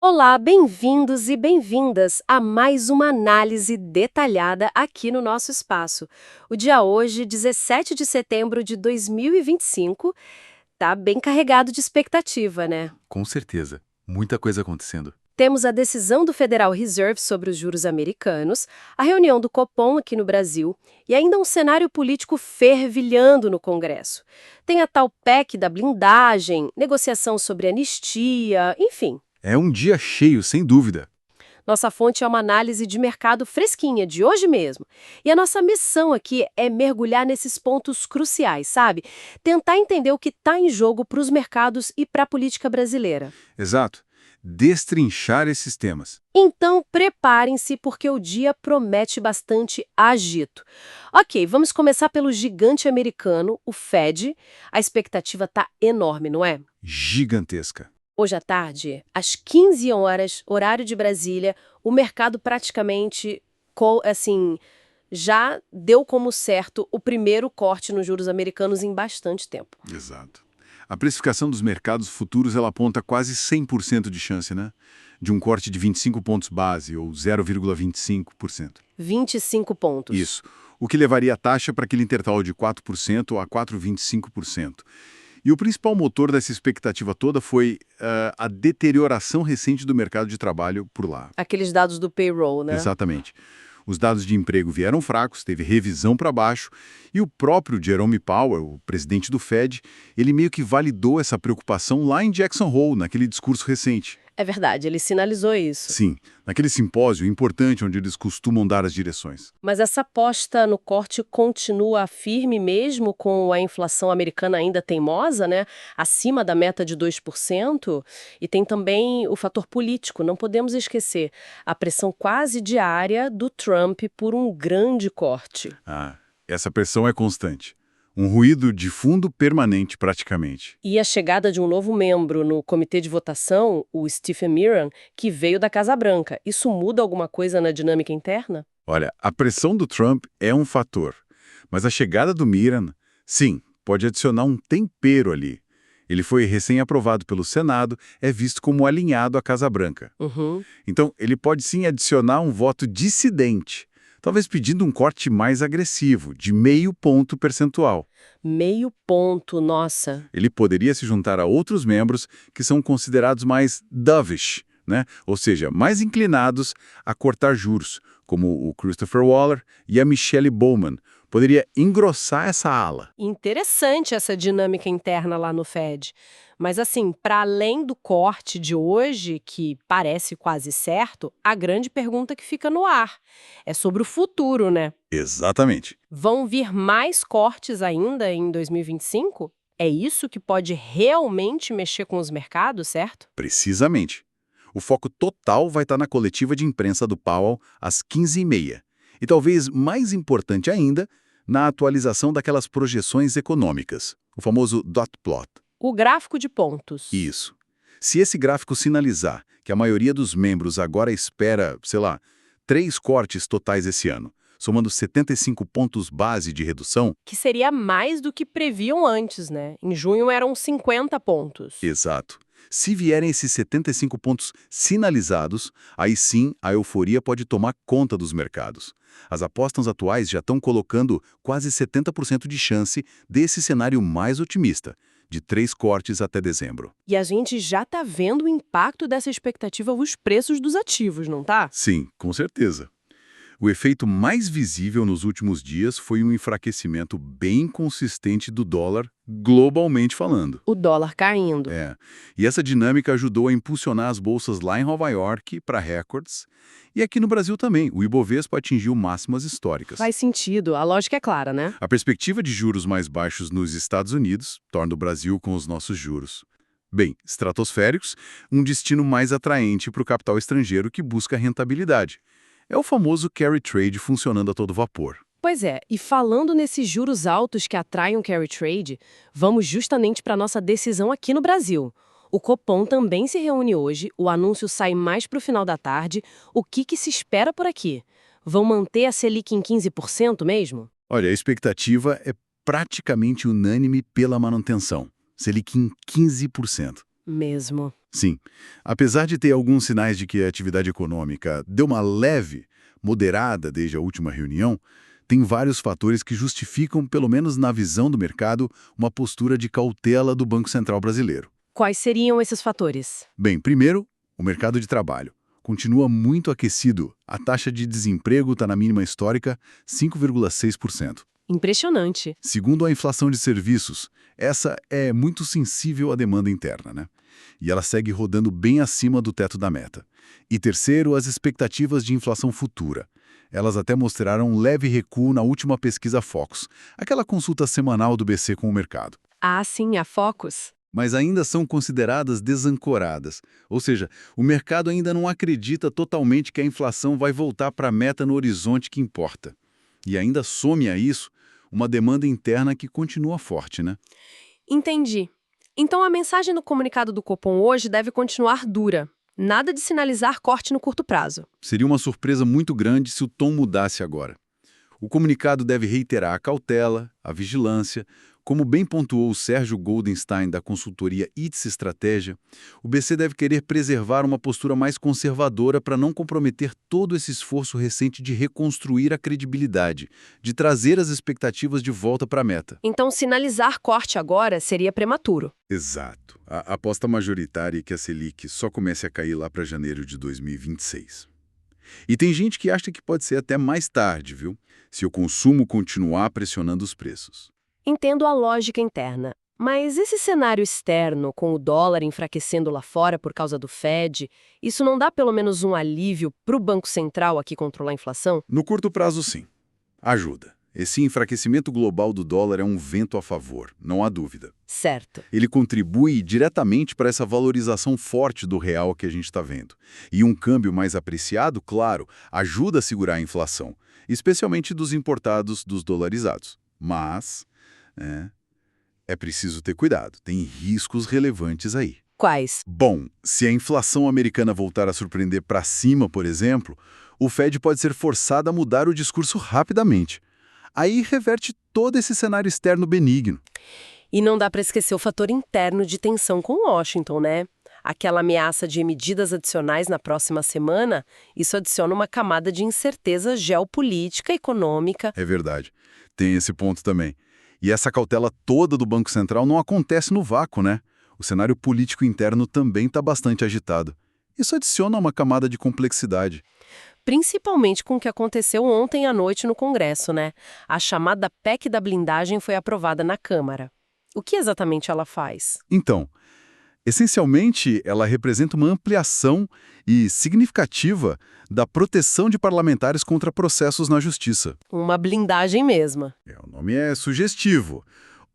Olá, bem-vindos e bem-vindas a mais uma análise detalhada aqui no nosso espaço. O dia hoje, 17 de setembro de 2025, tá bem carregado de expectativa, né? Com certeza. Muita coisa acontecendo. Temos a decisão do Federal Reserve sobre os juros americanos, a reunião do Copom aqui no Brasil e ainda um cenário político fervilhando no Congresso. Tem a tal PEC da blindagem, negociação sobre anistia, enfim. É um dia cheio, sem dúvida. Nossa fonte é uma análise de mercado fresquinha, de hoje mesmo. E a nossa missão aqui é mergulhar nesses pontos cruciais, sabe? Tentar entender o que está em jogo para os mercados e para a política brasileira. Exato. Destrinchar esses temas. Então, preparem-se, porque o dia promete bastante agito. Ok, vamos começar pelo gigante americano, o Fed. A expectativa está enorme, não é? Gigantesca. Hoje à tarde, às 15 horas, horário de Brasília, o mercado praticamente, assim, já deu como certo o primeiro corte nos juros americanos em bastante tempo. Exato. A precificação dos mercados futuros ela aponta quase 100% de chance, né? De um corte de 25 pontos base, ou 0,25%. 25 pontos. Isso. O que levaria a taxa para aquele intervalo de 4% a 4,25%. E o principal motor dessa expectativa toda foi a deterioração recente do mercado de trabalho por lá. Aqueles dados do payroll, né? Exatamente. Os dados de emprego vieram fracos, teve revisão para baixo, e o próprio Jerome Powell, o presidente do Fed, ele meio que validou essa preocupação lá em Jackson Hole, naquele discurso recente. É verdade, ele sinalizou isso. Sim, naquele simpósio importante onde eles costumam dar as direções. Mas essa aposta no corte continua firme mesmo com a inflação americana ainda teimosa, né? Acima da meta de 2%. E tem também o fator político, não podemos esquecer. A pressão quase diária do Trump por um grande corte. Ah, essa pressão é constante. Um ruído de fundo permanente, praticamente. E a chegada de um novo membro no comitê de votação, o Stephen Miran, que veio da Casa Branca. Isso muda alguma coisa na dinâmica interna? Olha, a pressão do Trump é um fator, mas a chegada do Miran, sim, pode adicionar um tempero ali. Ele foi recém-aprovado pelo Senado, é visto como alinhado à Casa Branca. Uhum. Então, ele pode sim adicionar um voto dissidente, talvez pedindo um corte mais agressivo, de 0,5 ponto percentual. Meio ponto, nossa. Ele poderia se juntar a outros membros que são considerados mais dovish, né? Ou seja, mais inclinados a cortar juros, como o Christopher Waller e a Michelle Bowman. Poderia engrossar essa ala. Interessante essa dinâmica interna lá no Fed. Mas assim, para além do corte de hoje, que parece quase certo, a grande pergunta que fica no ar é sobre o futuro, né? Exatamente. Vão vir mais cortes ainda em 2025? É isso que pode realmente mexer com os mercados, certo? Precisamente. O foco total vai estar na coletiva de imprensa do Powell às 15h30. E talvez mais importante ainda, na atualização daquelas projeções econômicas, o famoso dot plot. O gráfico de pontos. Isso. Se esse gráfico sinalizar que a maioria dos membros agora espera, sei lá, 3 cortes totais esse ano, somando 75 pontos base de redução, Que seria mais do que previam antes, né? Em junho eram 50 pontos. exato. Se vierem esses 75 pontos sinalizados, aí sim a euforia pode tomar conta dos mercados. As apostas atuais já estão colocando quase 70% de chance desse cenário mais otimista, de 3 cortes até dezembro. E a gente já tá vendo o impacto dessa expectativa nos preços dos ativos, não tá? Sim, com certeza. O efeito mais visível nos últimos dias foi um enfraquecimento bem consistente do dólar, globalmente falando. O dólar caindo. É, e essa dinâmica ajudou a impulsionar as bolsas lá em Nova York para recordes, e aqui no Brasil também, o Ibovespa atingiu máximas históricas. Faz sentido, a lógica é clara, né? A perspectiva de juros mais baixos nos Estados Unidos torna o Brasil com os nossos juros. Bem, estratosféricos, um destino mais atraente para o capital estrangeiro que busca rentabilidade. É o famoso carry trade funcionando a todo vapor. Pois é, e falando nesses juros altos que atraem o carry trade, vamos justamente para nossa decisão aqui no Brasil. O Copom também se reúne hoje, o anúncio sai mais para o final da tarde. O que se espera por aqui? Vão manter a Selic em 15% mesmo? Olha, a expectativa é praticamente unânime pela manutenção. Selic em 15%. Mesmo. Sim, apesar de ter alguns sinais de que a atividade econômica deu uma leve, moderada desde a última reunião, tem vários fatores que justificam, pelo menos na visão do mercado, uma postura de cautela do Banco Central brasileiro. Quais seriam esses fatores? Bem, primeiro, o mercado de trabalho. Continua muito aquecido. A taxa de desemprego está na mínima histórica, 5,6%. Impressionante. Segundo, a inflação de serviços. Essa é muito sensível à demanda interna, né? E ela segue rodando bem acima do teto da meta. E terceiro, as expectativas de inflação futura. Elas até mostraram um leve recuo na última pesquisa Focus, aquela consulta semanal do BC com o mercado. Ah, sim, a Focus. Mas ainda são consideradas desancoradas. Ou seja, o mercado ainda não acredita totalmente que a inflação vai voltar para a meta no horizonte que importa. E ainda some a isso uma demanda interna que continua forte, né? Entendi. Então a mensagem do comunicado do Copom hoje deve continuar dura. Nada de sinalizar corte no curto prazo. Seria uma surpresa muito grande se o tom mudasse agora. O comunicado deve reiterar a cautela, a vigilância. Como bem pontuou o Sérgio Goldenstein, da consultoria ITS Estratégia, o BC deve querer preservar uma postura mais conservadora para não comprometer todo esse esforço recente de reconstruir a credibilidade, de trazer as expectativas de volta para a meta. Então sinalizar corte agora seria prematuro. Exato. A aposta majoritária é que a Selic só comece a cair lá para janeiro de 2026. E tem gente que acha que pode ser até mais tarde, viu? Se o consumo continuar pressionando os preços. Entendo a lógica interna, mas esse cenário externo, com o dólar enfraquecendo lá fora por causa do Fed, isso não dá pelo menos um alívio para o Banco Central aqui controlar a inflação? No curto prazo, sim. Ajuda. Esse enfraquecimento global do dólar é um vento a favor, não há dúvida. Certo. Ele contribui diretamente para essa valorização forte do real que a gente está vendo. E um câmbio mais apreciado, claro, ajuda a segurar a inflação, especialmente dos importados dos dolarizados. Mas é preciso ter cuidado, tem riscos relevantes aí. Quais? Bom, se a inflação americana voltar a surpreender para cima, por exemplo, o Fed pode ser forçado a mudar o discurso rapidamente. Aí reverte todo esse cenário externo benigno. E não dá para esquecer o fator interno de tensão com Washington, né? Aquela ameaça de medidas adicionais na próxima semana, isso adiciona uma camada de incerteza geopolítica, econômica. É verdade, tem esse ponto também. E essa cautela toda do Banco Central não acontece no vácuo, né? O cenário político interno também está bastante agitado. Isso adiciona uma camada de complexidade. Principalmente com o que aconteceu ontem à noite no Congresso, né? A chamada PEC da blindagem foi aprovada na Câmara. O que exatamente ela faz? Então, essencialmente, ela representa uma ampliação e significativa da proteção de parlamentares contra processos na Justiça. Uma blindagem mesma. O nome é sugestivo.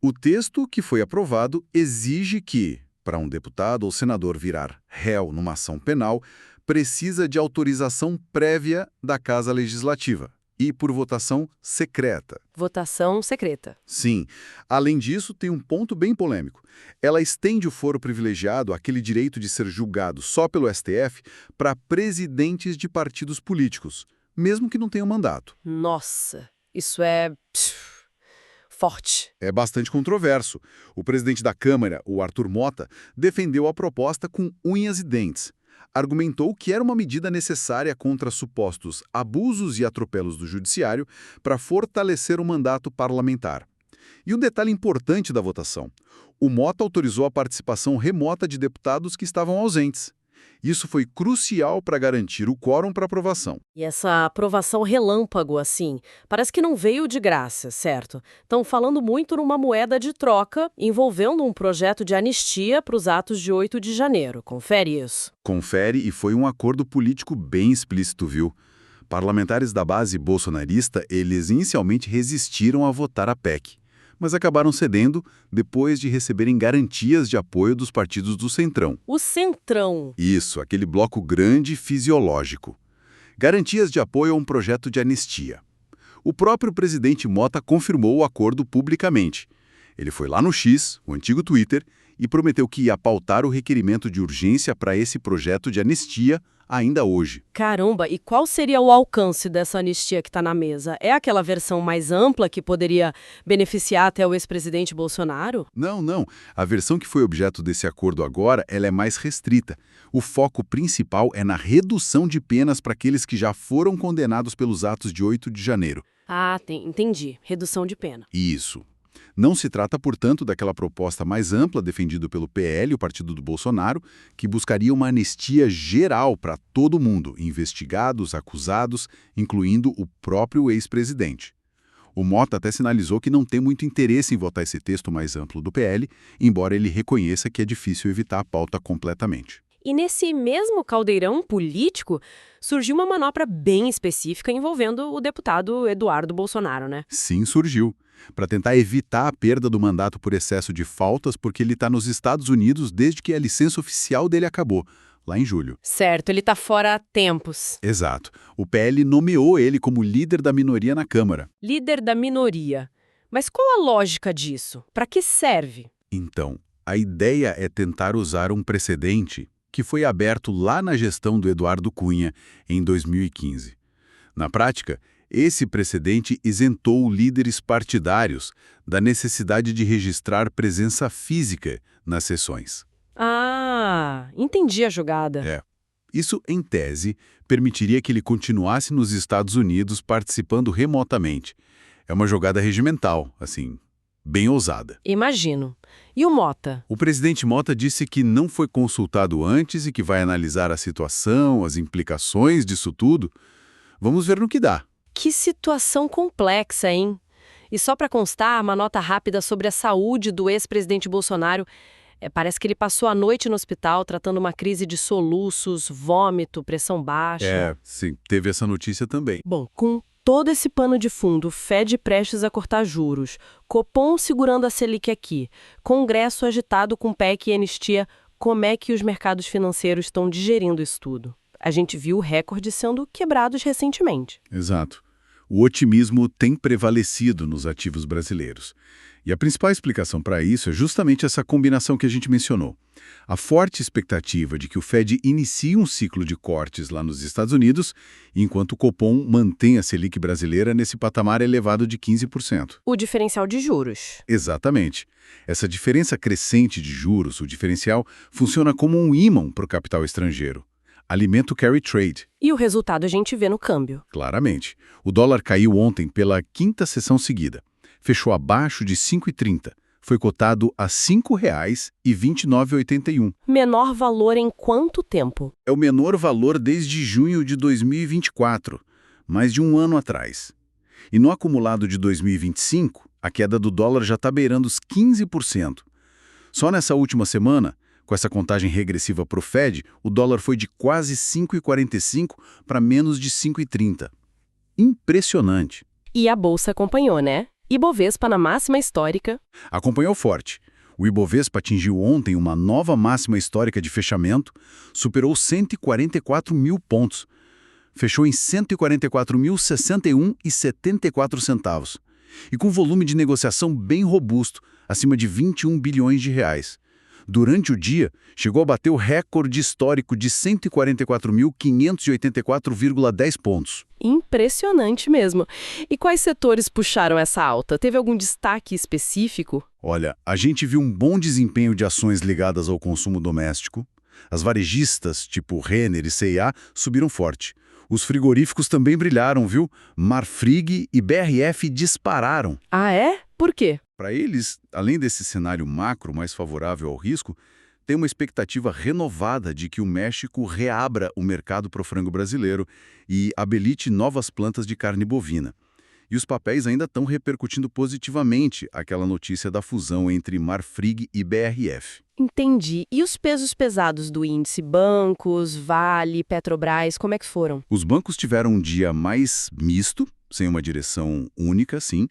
O texto que foi aprovado exige que, para um deputado ou senador virar réu numa ação penal, precisa de autorização prévia da Casa Legislativa e por votação secreta. Votação secreta. Sim. Além disso, tem um ponto bem polêmico. Ela estende o foro privilegiado, aquele direito de ser julgado só pelo STF, para presidentes de partidos políticos, mesmo que não tenham mandato. Nossa, isso é forte. É bastante controverso. O presidente da Câmara, o Arthur Mota, defendeu a proposta com unhas e dentes. Argumentou que era uma medida necessária contra supostos abusos e atropelos do judiciário para fortalecer o mandato parlamentar. E um detalhe importante da votação: o Mota autorizou a participação remota de deputados que estavam ausentes. Isso foi crucial para garantir o quórum para aprovação. E essa aprovação relâmpago, assim, parece que não veio de graça, certo? Estão falando muito numa moeda de troca envolvendo um projeto de anistia para os atos de 8 de janeiro. Confere isso. Confere, e foi um acordo político bem explícito, viu? Parlamentares da base bolsonarista, eles inicialmente resistiram a votar a PEC, mas acabaram cedendo depois de receberem garantias de apoio dos partidos do Centrão. O Centrão. Isso, aquele bloco grande e fisiológico. Garantias de apoio a um projeto de anistia. O próprio presidente Mota confirmou o acordo publicamente. Ele foi lá no X, o antigo Twitter, e prometeu que ia pautar o requerimento de urgência para esse projeto de anistia ainda hoje. Caramba, e qual seria o alcance dessa anistia que está na mesa? É aquela versão mais ampla que poderia beneficiar até o ex-presidente Bolsonaro? Não, não. A versão que foi objeto desse acordo agora, ela é mais restrita. O foco principal é na redução de penas para aqueles que já foram condenados pelos atos de 8 de janeiro. Ah, entendi. Redução de pena. Isso. Não se trata, portanto, daquela proposta mais ampla defendida pelo PL, o partido do Bolsonaro, que buscaria uma anistia geral para todo mundo, investigados, acusados, incluindo o próprio ex-presidente. O Mota até sinalizou que não tem muito interesse em votar esse texto mais amplo do PL, embora ele reconheça que é difícil evitar a pauta completamente. E nesse mesmo caldeirão político, surgiu uma manobra bem específica envolvendo o deputado Eduardo Bolsonaro, né? Sim, surgiu. Para tentar evitar a perda do mandato por excesso de faltas, porque ele está nos Estados Unidos desde que a licença oficial dele acabou, lá em julho. Certo, ele tá fora há tempos. Exato. O PL nomeou ele como líder da minoria na Câmara. Líder da minoria. Mas qual a lógica disso? Para que serve? Então, a ideia é tentar usar um precedente que foi aberto lá na gestão do Eduardo Cunha, em 2015. Na prática, esse precedente isentou líderes partidários da necessidade de registrar presença física nas sessões. Ah, entendi a jogada. Isso, em tese, permitiria que ele continuasse nos Estados Unidos participando remotamente. É uma jogada regimental, assim, bem ousada. Imagino. E o Mota? O presidente Mota disse que não foi consultado antes e que vai analisar a situação, as implicações disso tudo. Vamos ver no que dá. Que situação complexa, hein? E só para constar, uma nota rápida sobre a saúde do ex-presidente Bolsonaro. Parece que ele passou a noite no hospital tratando uma crise de soluços, vômito, pressão baixa. Sim, teve essa notícia também. Bom, com todo esse pano de fundo, Fed prestes a cortar juros, Copom segurando a Selic aqui, Congresso agitado com PEC e anistia, como é que os mercados financeiros estão digerindo isso tudo? A gente viu recordes sendo quebrados recentemente. Exato. O otimismo tem prevalecido nos ativos brasileiros. E a principal explicação para isso é justamente essa combinação que a gente mencionou. A forte expectativa de que o Fed inicie um ciclo de cortes lá nos Estados Unidos, enquanto o Copom mantém a Selic brasileira nesse patamar elevado de 15%. O diferencial de juros. Exatamente. Essa diferença crescente de juros, o diferencial, funciona como um ímã para o capital estrangeiro. Alimenta o carry trade. E o resultado a gente vê no câmbio. Claramente. O dólar caiu ontem pela quinta sessão seguida. Fechou abaixo de 5,30. Foi cotado a R$ 5,2981. Menor valor em quanto tempo? É o menor valor desde junho de 2024, mais de um ano atrás. E no acumulado de 2025, a queda do dólar já está beirando os 15%. Só nessa última semana, com essa contagem regressiva para o Fed, o dólar foi de quase 5,45 para menos de 5,30. Impressionante. E a bolsa acompanhou, né? Ibovespa na máxima histórica. Acompanhou forte. O Ibovespa atingiu ontem uma nova máxima histórica de fechamento, superou 144 mil pontos. Fechou em 144.061,74 centavos. E com volume de negociação bem robusto, acima de 21 bilhões de reais. Durante o dia, chegou a bater o recorde histórico de 144.584,10 pontos. Impressionante mesmo. E quais setores puxaram essa alta? Teve algum destaque específico? Olha, a gente viu um bom desempenho de ações ligadas ao consumo doméstico. As varejistas, tipo Renner e C&A, subiram forte. Os frigoríficos também brilharam, viu? Marfrig e BRF dispararam. Ah, é? Por quê? Para eles, além desse cenário macro mais favorável ao risco, tem uma expectativa renovada de que o México reabra o mercado para o frango brasileiro e habilite novas plantas de carne bovina. E os papéis ainda estão repercutindo positivamente aquela notícia da fusão entre Marfrig e BRF. Entendi. E os pesos pesados do índice? Bancos, Vale, Petrobras, como é que foram? Os bancos tiveram um dia mais misto, sem uma direção única, sim.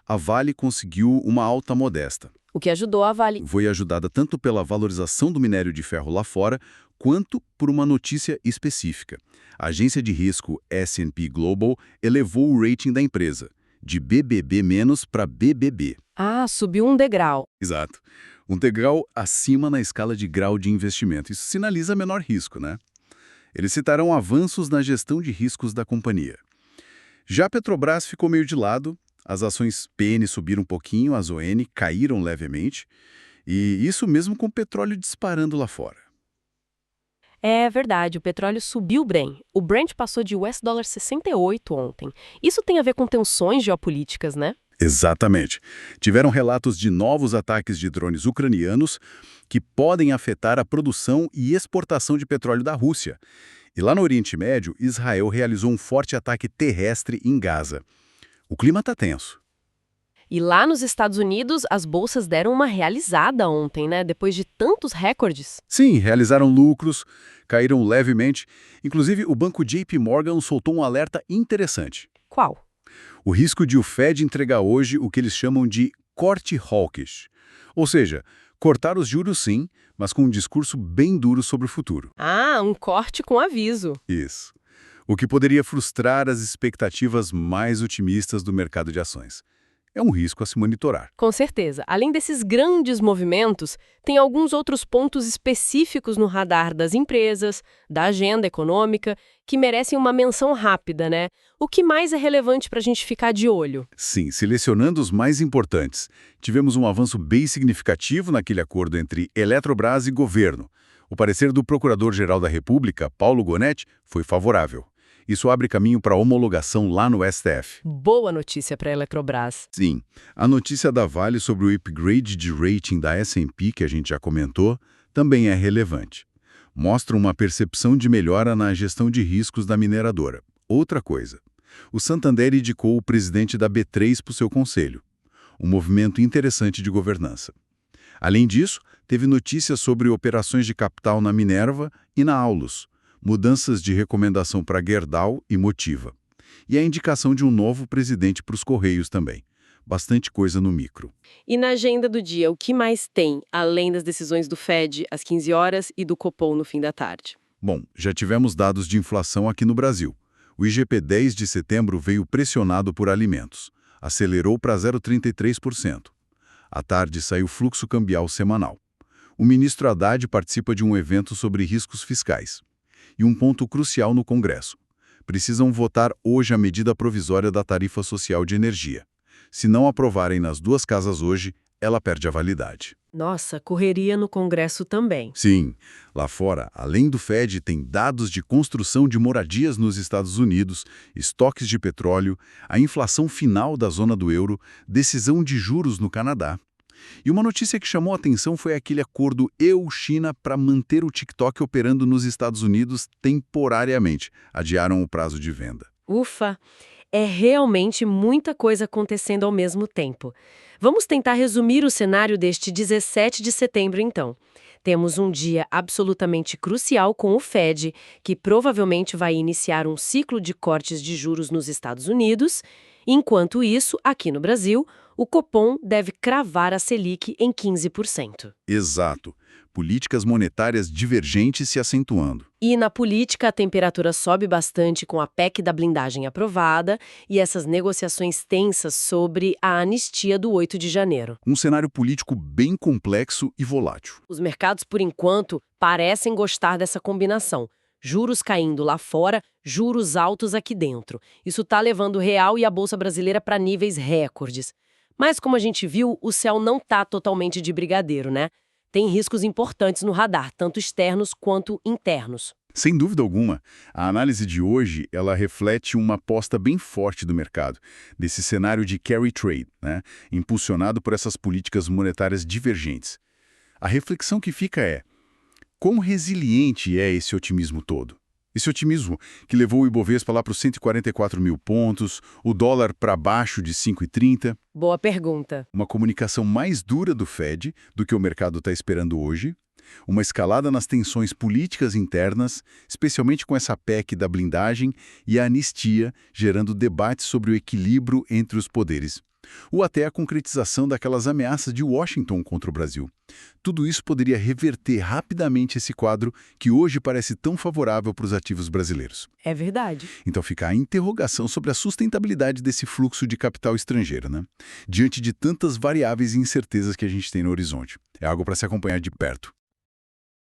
A Vale conseguiu uma alta modesta. O que ajudou a Vale? Foi ajudada tanto pela valorização do minério de ferro lá fora, quanto por uma notícia específica. A agência de risco S&P Global elevou o rating da empresa, de BBB- para BBB. Ah, subiu um degrau. Exato. Um degrau acima na escala de grau de investimento. Isso sinaliza menor risco, né? Eles citarão avanços na gestão de riscos da companhia. Já a Petrobras ficou meio de lado, as ações PN subiram um pouquinho, as ON caíram levemente, e isso mesmo com o petróleo disparando lá fora. É verdade, o petróleo subiu bem. O Brent passou de $68 ontem. Isso tem a ver com tensões geopolíticas, né? Exatamente. Tiveram relatos de novos ataques de drones ucranianos que podem afetar a produção e exportação de petróleo da Rússia. E lá no Oriente Médio, Israel realizou um forte ataque terrestre em Gaza. O clima está tenso. E lá nos Estados Unidos, as bolsas deram uma realizada ontem, né? Depois de tantos recordes. Sim, realizaram lucros, caíram levemente. Inclusive, o banco JP Morgan soltou um alerta interessante. Qual? O risco de o Fed entregar hoje o que eles chamam de corte hawkish. Ou seja, cortar os juros sim, mas com um discurso bem duro sobre o futuro. Ah, um corte com aviso. Isso. O que poderia frustrar as expectativas mais otimistas do mercado de ações. É um risco a se monitorar. Com certeza. Além desses grandes movimentos, tem alguns outros pontos específicos no radar das empresas, da agenda econômica, que merecem uma menção rápida, né? O que mais é relevante para a gente ficar de olho? Sim, selecionando os mais importantes. Tivemos um avanço bem significativo naquele acordo entre Eletrobras e governo. O parecer do Procurador-Geral da República, Paulo Gonetti, foi favorável. Isso abre caminho para homologação lá no STF. Boa notícia para a Eletrobras. Sim, a notícia da Vale sobre o upgrade de rating da S&P, que a gente já comentou, também é relevante. Mostra uma percepção de melhora na gestão de riscos da mineradora. Outra coisa, o Santander indicou o presidente da B3 para o seu conselho. Um movimento interessante de governança. Além disso, teve notícias sobre operações de capital na Minerva e na Aulus, mudanças de recomendação para Gerdau e Motiva. E a indicação de um novo presidente para os Correios também. Bastante coisa no micro. E na agenda do dia, o que mais tem, além das decisões do Fed às 15 horas e do Copom no fim da tarde? Bom, já tivemos dados de inflação aqui no Brasil. O IGP-10 de setembro veio pressionado por alimentos. Acelerou para 0,33%. À tarde saiu fluxo cambial semanal. O ministro Haddad participa de um evento sobre riscos fiscais. E um ponto crucial no Congresso. Precisam votar hoje a medida provisória da tarifa social de energia. Se não aprovarem nas duas casas hoje, ela perde a validade. Nossa, correria no Congresso também. Sim, lá fora, além do Fed, tem dados de construção de moradias nos Estados Unidos, estoques de petróleo, a inflação final da zona do euro, decisão de juros no Canadá. E uma notícia que chamou a atenção foi aquele acordo EU-China para manter o TikTok operando nos Estados Unidos temporariamente. Adiaram o prazo de venda. Ufa! É realmente muita coisa acontecendo ao mesmo tempo. Vamos tentar resumir o cenário deste 17 de setembro, então. Temos um dia absolutamente crucial com o Fed, que provavelmente vai iniciar um ciclo de cortes de juros nos Estados Unidos. Enquanto isso, aqui no Brasil, o Copom deve cravar a Selic em 15%. Exato. Políticas monetárias divergentes se acentuando. E na política, a temperatura sobe bastante com a PEC da blindagem aprovada e essas negociações tensas sobre a anistia do 8 de janeiro. Um cenário político bem complexo e volátil. Os mercados, por enquanto, parecem gostar dessa combinação. Juros caindo lá fora, juros altos aqui dentro. Isso está levando o real e a Bolsa Brasileira para níveis recordes. Mas, como a gente viu, o céu não está totalmente de brigadeiro, né? Tem riscos importantes no radar, tanto externos quanto internos. Sem dúvida alguma, a análise de hoje ela reflete uma aposta bem forte do mercado, desse cenário de carry trade, né? Impulsionado por essas políticas monetárias divergentes. A reflexão que fica é: quão resiliente é esse otimismo todo? Esse otimismo que levou o Ibovespa lá para os 144 mil pontos, o dólar para baixo de 5,30. Boa pergunta. Uma comunicação mais dura do Fed do que o mercado está esperando hoje. Uma escalada nas tensões políticas internas, especialmente com essa PEC da blindagem e a anistia, gerando debates sobre o equilíbrio entre os poderes. Ou até a concretização daquelas ameaças de Washington contra o Brasil. Tudo isso poderia reverter rapidamente esse quadro que hoje parece tão favorável para os ativos brasileiros. É verdade. Então fica a interrogação sobre a sustentabilidade desse fluxo de capital estrangeiro, né? Diante de tantas variáveis e incertezas que a gente tem no horizonte. É algo para se acompanhar de perto.